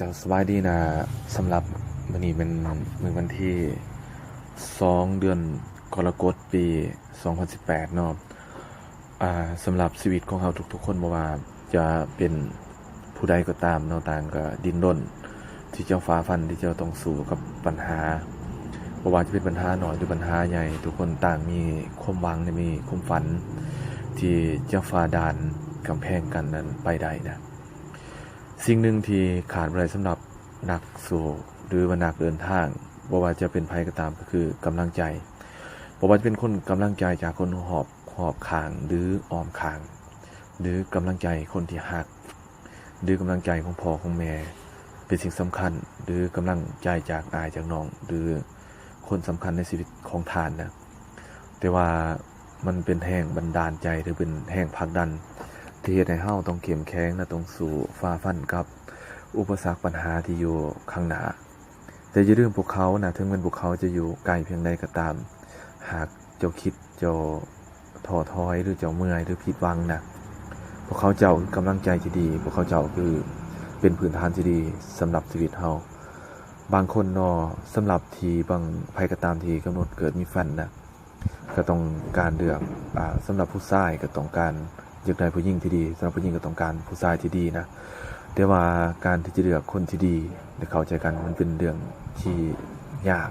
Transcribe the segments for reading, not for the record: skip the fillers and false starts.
จะสบายดีนะสำหรับวันนี้เป็นมื้อวันที่2เดือนกรกฎาคมปี2018เนาะสำหรับชีวิตของเราทุกๆคนบ่ว่าจะเป็นผู้ใดก็ตามเนาะต่างก็ดิ้นรนที่จะฝ่าฟันที่จะต้องสู้กับปัญหาบ่ว่าจะเป็นปัญหาน้อยหรือปัญหาใหญ่ทุกคนต่างมีความหวังมีความฝันที่จะฝ่าด่านกำแพงกันนั้นไปได้นะสิ่งหนึ่งที่ขาดบ่ได้สำหรับนักสู้หรือว่านักเดินทางบ่ว่าจะเป็นภัยก็ตามก็คือกำลังใจบ่ว่าจะเป็นคนกำลังใจจากคนหอบข้างหรืออ้อมข้างหรือกำลังใจคนที่ฮักหรือกำลังใจของพ่อของแม่เป็นสิ่งสำคัญหรือกำลังใจจากอายจากน้องหรือคนสำคัญในชีวิตของทานนะแต่ว่ามันเป็นแห่งบันดาลใจหรือเป็นแห่งผลักดันที่เฮ็ดให้เฮาต้องเข้มแข็งและต้องสู้ฝ่าฟันกับอุปสรรคปัญหาที่อยู่ข้างหน้าแต่อย่าลืมพวกเขานะถึงแม้พวกเขาจะอยู่ไกลเพียงใดก็ตามหากเจ้าคิดเจ้าท้อถอยหรือเจ้าเมื่อยหรือผิดหวังนะพวกเขาเจ้าคือกำลังใจที่ดีพวกเขาเจ้าคือเป็นพื้นฐานที่ดีสำหรับชีวิตเฮาบางคนเนาะสำหรับที่บางภัยก็ตามที่กำหนดเกิดมีแฟนนะก็ต้องการเลือกสำหรับผู้ชายก็ต้องการอยากได้ผู้หญิงที่ดีสำหรับผู้หญิงก็ต้องการผู้ชายที่ดีนะแต่ว่าการที่จะเลือกคนที่ดีและเข้าใจกันมันเป็นเรื่องที่ยาก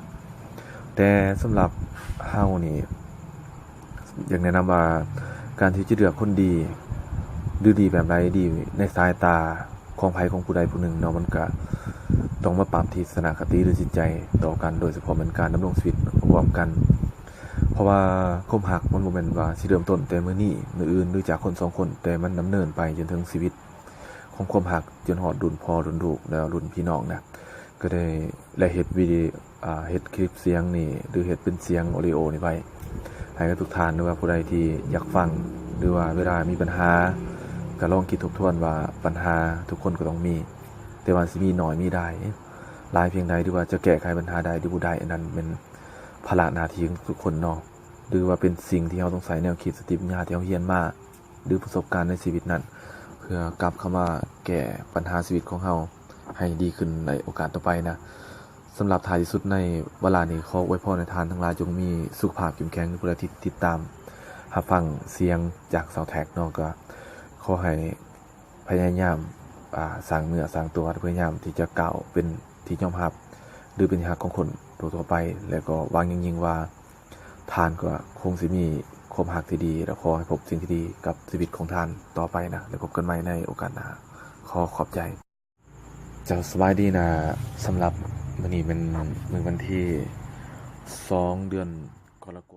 แต่สำหรับเฮานี่อยากแนะนำว่าการที่จะเลือกคนดีหรือดีแบบไรดีในสายตาของไผของผู้ใดผู้หนึ่งเนาะมันก็ต้องมาปรับที่ทัศนคติหรือจิตใจต่อกันโดยเฉพาะเป็นการดำรงชีวิตร่วมกันเพราะว่าความรักมันบ่แม่นว่าสิเริ่มต้นแต่มื้อนี้มื้ออื่นหรือจากคนสองคนแต่มันดำเนินไปจนถึงชีวิตของความรักจนฮอดรุ่นพ่อรุ่นลูกแล้วรุ่นพี่น้องนะก็ได้และเฮ็ดวิดีเฮ็ดคลิปเสียงนี่หรือเฮ็ดเป็นเสียงออดิโอนี่ไว้ให้กับทุกท่านหรือว่าผู้ใดที่อยากฟังหรือว่าเวลามีปัญหาก็ลองคิดทบทวนว่าปัญหาทุกคนก็ต้องมีแต่ว่าสิมีน้อยมีได้หลายเพียงใดหรือว่าจะแก้ไขปัญหาใดหรือบ่ได้อันนั้นเป็นภาระหน้าที่ของทุกคนเนาะหรือว่าเป็นสิ่งที่เราต้องใส่แนวคิดสติปัญญาที่เราเรียนมาหรือประสบการณ์ในชีวิตนั้นเพื่อกลับเข้ามาแก้ปัญหาชีวิตของเราให้ดีขึ้นในโอกาสต่อไปนะสำหรับท้ายที่สุดในเวลานี้ขออวยพรให้ทานทั้งหลายจงมีสุขภาพเข้มแข็งผู้ใดที่ติดตามรับฟังเสียงจากสาวแท็กเนาะก็ขอให้พยายามสร้างเนื้อสร้างตัวพยายามที่จะก้าวเป็นที่ยอมรับหรือเป็นที่รักของคนทั่วไปแล้วก็วางยิ่งๆว่าทานก็คงสิมีความรักที่ดีแล้วขอให้พบสิ่งที่ดีกับชีวิตของทานต่อไปนะแล้วพบกันใหม่ในโอกาสหน้าขอบใจจะสบายดีนะสำหรับวันนี้เป็นมื้อวันที่2เดือนกรกฎาคม